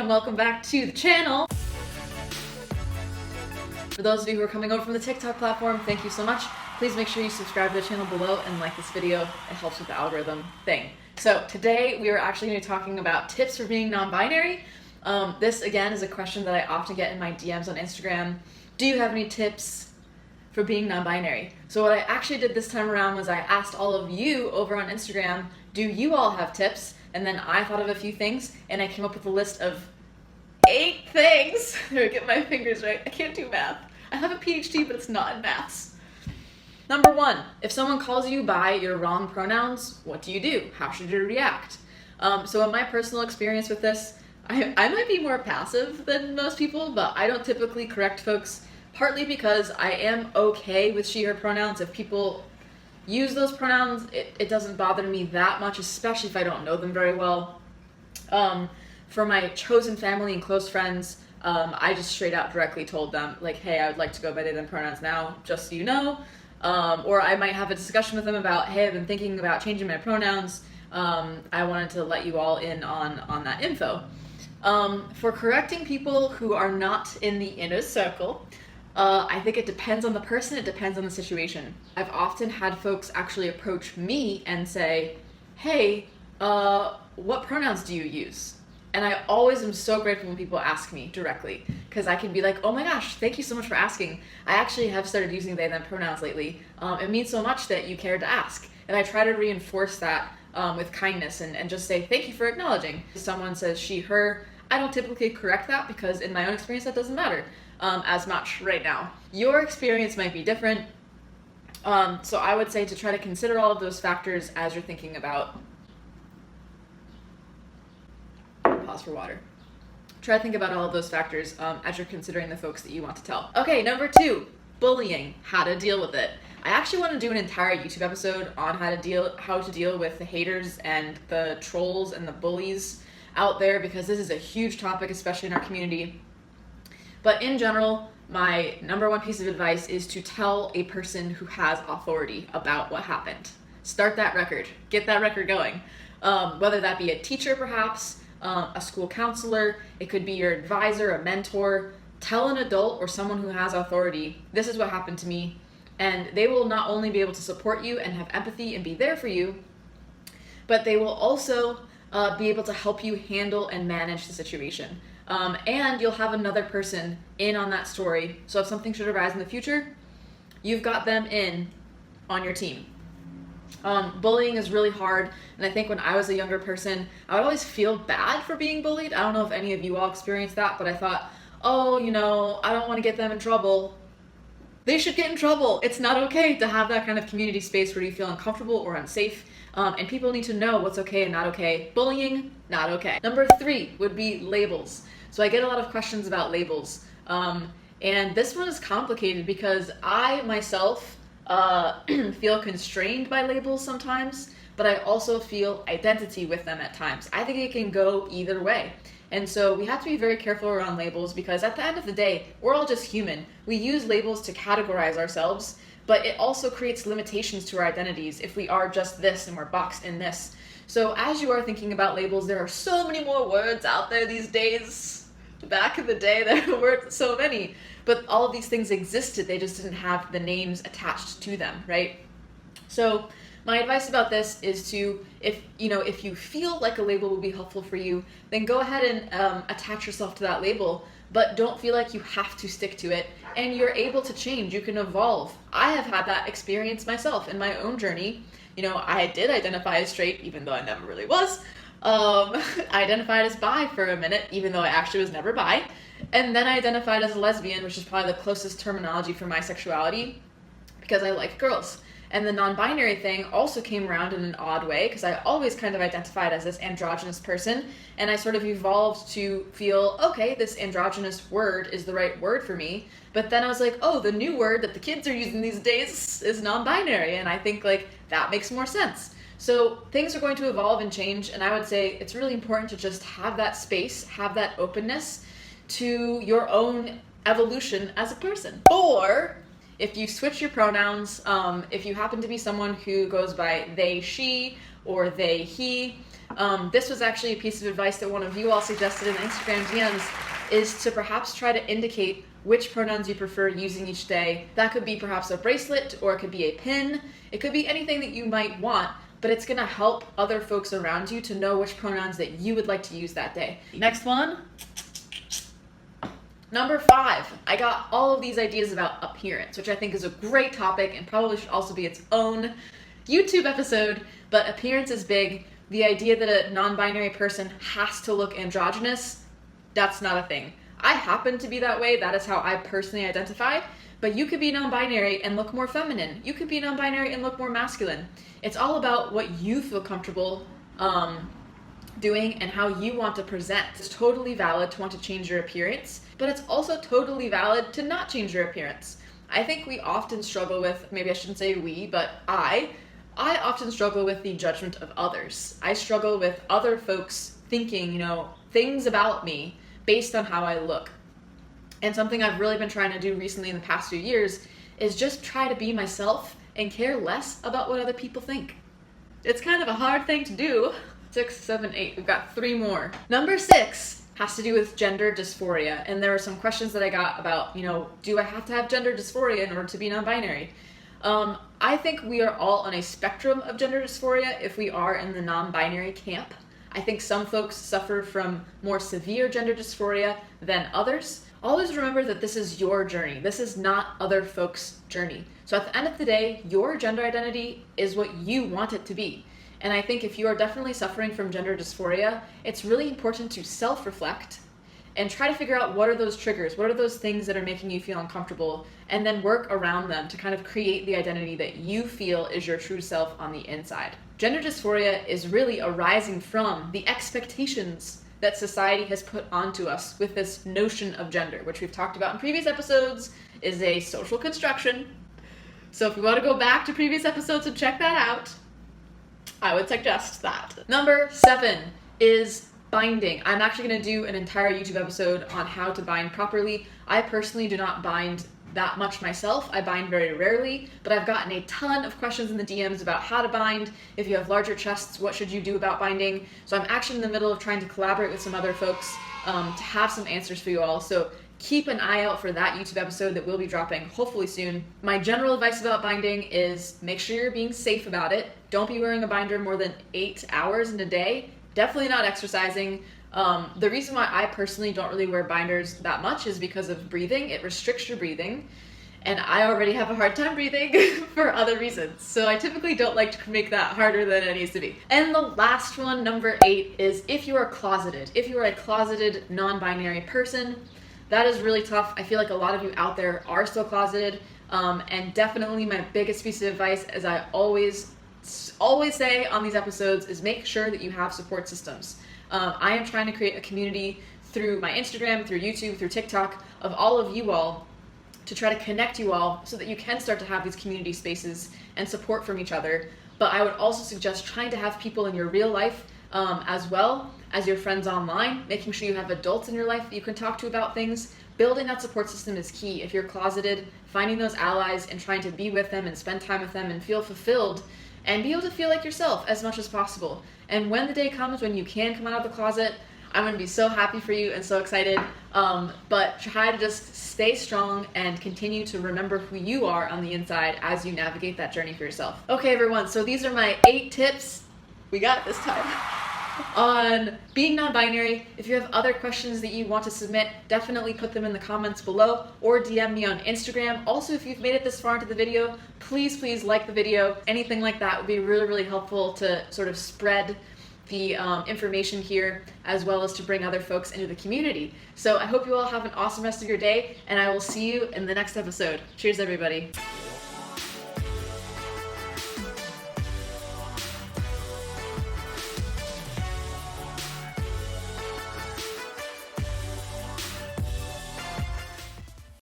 and welcome back to the channel. For those of you who are coming over from the TikTok platform, thank you so much. Please make sure you subscribe to the channel below and like this video. It helps with the algorithm thing. So today we are actually going to be talking about tips for being non-binary. This again is a question that I often get in my DMs on Instagram. Do you have any tips for being non-binary? So what I actually did this time around was I asked all of you over on Instagram, do you all have tips? And then I thought of a few things and I came up with a list of 8 things. There, get my fingers right. I can't do math. I have a PhD, but it's not in maths. Number 1, if someone calls you by your wrong pronouns, what do you do? How should you react? So in my personal experience with this, I might be more passive than most people, but I don't typically correct folks, partly because I am okay with she, her pronouns. If people use those pronouns, it doesn't bother me that much, especially if I don't know them very well. For my chosen family and close friends, I just straight out directly told them, like, hey, I would like to go by they, them pronouns now, just so you know. Or I might have a discussion with them about, hey, I've been thinking about changing my pronouns. I wanted to let you all in on that info. For correcting people who are not in the inner circle, I think it depends on the person, it depends on the situation. I've often had folks actually approach me and say, hey, what pronouns do you use? And I always am so grateful when people ask me directly, because I can be like, oh my gosh, thank you so much for asking. I actually have started using they, them pronouns lately. It means so much that you cared to ask. And I try to reinforce that with kindness and just say, thank you for acknowledging. If someone says she, her, I don't typically correct that because in my own experience that doesn't matter as much right now. Your experience might be different. So I would say to try to consider all of those factors as you're thinking about, pause for water. Try to think about all of those factors as you're considering the folks that you want to tell. Okay, number 2, bullying, how to deal with it. I actually want to do an entire YouTube episode on how to deal with the haters and the trolls and the bullies out there, because this is a huge topic, especially in our community. But in general, my number 1 piece of advice is to tell a person who has authority about what happened. Start that record. Get that record going. Whether that be a teacher perhaps, a school counselor, it could be your advisor, a mentor. Tell an adult or someone who has authority, this is what happened to me, and they will not only be able to support you and have empathy and be there for you, but they will also be able to help you handle and manage the situation. And you'll have another person in on that story, so if something should arise in the future, you've got them in on your team. Bullying is really hard, and I think when I was a younger person, I would always feel bad for being bullied. I don't know if any of you all experienced that, but I thought, oh, you know, I don't want to get them in trouble. They should get in trouble. It's not okay to have that kind of community space where you feel uncomfortable or unsafe, and people need to know what's okay and not okay. Bullying, not okay. Number 3 would be labels. So I get a lot of questions about labels, and this one is complicated because I myself feel constrained by labels sometimes, but I also feel identity with them at times. I think it can go either way. And so we have to be very careful around labels, because at the end of the day, we're all just human. We use labels to categorize ourselves, but it also creates limitations to our identities if we are just this and we're boxed in this. So as you are thinking about labels, there are so many more words out there these days. Back in the day, there weren't so many. But all of these things existed, they just didn't have the names attached to them, right? So my advice about this is to, if you feel like a label will be helpful for you, then go ahead and attach yourself to that label, but don't feel like you have to stick to it, and you're able to change, you can evolve. I have had that experience myself in my own journey. I did identify as straight, even though I never really was. I identified as bi for a minute, even though I actually was never bi. And then I identified as a lesbian, which is probably the closest terminology for my sexuality, because I like girls. And the non-binary thing also came around in an odd way, because I always kind of identified as this androgynous person, and I sort of evolved to feel, okay, this androgynous word is the right word for me. But then I was like, oh, the new word that the kids are using these days is non-binary, and I think like that makes more sense. So things are going to evolve and change, and I would say it's really important to just have that space, have that openness to your own evolution as a person. Or if you switch your pronouns, if you happen to be someone who goes by they, she, or they, he. This was actually a piece of advice that one of you all suggested in the Instagram DMs, is to perhaps try to indicate which pronouns you prefer using each day. That could be perhaps a bracelet, or it could be a pin. It could be anything that you might want, but it's gonna help other folks around you to know which pronouns that you would like to use that day. Next one. Number 5, I got all of these ideas about appearance, which I think is a great topic and probably should also be its own YouTube episode, but appearance is big. The idea that a non-binary person has to look androgynous, that's not a thing. I happen to be that way, that is how I personally identify, but you could be non-binary and look more feminine. You could be non-binary and look more masculine. It's all about what you feel comfortable doing and how you want to present. It's totally valid to want to change your appearance, but it's also totally valid to not change your appearance. I think we often struggle with, maybe I shouldn't say we, but I often struggle with the judgment of others. I struggle with other folks thinking, things about me based on how I look. And something I've really been trying to do recently in the past few years is just try to be myself and care less about what other people think. It's kind of a hard thing to do. 6, 7, 8, we've got 3 more. Number 6 has to do with gender dysphoria. And there were some questions that I got about, do I have to have gender dysphoria in order to be non-binary? I think we are all on a spectrum of gender dysphoria if we are in the non-binary camp. I think some folks suffer from more severe gender dysphoria than others. Always remember that this is your journey. This is not other folks' journey. So at the end of the day, your gender identity is what you want it to be. And I think if you are definitely suffering from gender dysphoria, it's really important to self-reflect and try to figure out what are those triggers, what are those things that are making you feel uncomfortable, and then work around them to kind of create the identity that you feel is your true self on the inside. Gender dysphoria is really arising from the expectations that society has put onto us with this notion of gender, which we've talked about in previous episodes, is a social construction. So if you want to go back to previous episodes and check that out, I would suggest that. Number 7 is binding. I'm actually going to do an entire YouTube episode on how to bind properly. I personally do not bind that much myself. I bind very rarely, but I've gotten a ton of questions in the DMs about how to bind. If you have larger chests, what should you do about binding? So I'm actually in the middle of trying to collaborate with some other folks to have some answers for you all. So keep an eye out for that YouTube episode that will be dropping hopefully soon. My general advice about binding is make sure you're being safe about it. Don't be wearing a binder more than 8 hours in a day. Definitely not exercising. The reason why I personally don't really wear binders that much is because of breathing. It restricts your breathing, and I already have a hard time breathing for other reasons. So I typically don't like to make that harder than it needs to be. And the last one, number 8, is if you are closeted. If you are a closeted non-binary person, that is really tough. I feel like a lot of you out there are still closeted, and definitely my biggest piece of advice, as I always say on these episodes, is make sure that you have support systems. I am trying to create a community through my Instagram, through YouTube, through TikTok, of all of you all, to try to connect you all so that you can start to have these community spaces and support from each other. But I would also suggest trying to have people in your real life as well as your friends online, making sure you have adults in your life that you can talk to about things. Building that support system is key. If you're closeted, finding those allies and trying to be with them and spend time with them and feel fulfilled and be able to feel like yourself as much as possible. And when the day comes when you can come out of the closet, I'm going to be so happy for you and so excited. But try to just stay strong and continue to remember who you are on the inside as you navigate that journey for yourself. Okay, everyone, so these are my 8 tips. We got it this time. On being non-binary. If you have other questions that you want to submit, definitely put them in the comments below or DM me on Instagram. Also, if you've made it this far into the video, please like the video. Anything like that would be really helpful to sort of spread the information here, as well as to bring other folks into the community. So I hope you all have an awesome rest of your day, and I will see you in the next episode. Cheers, everybody.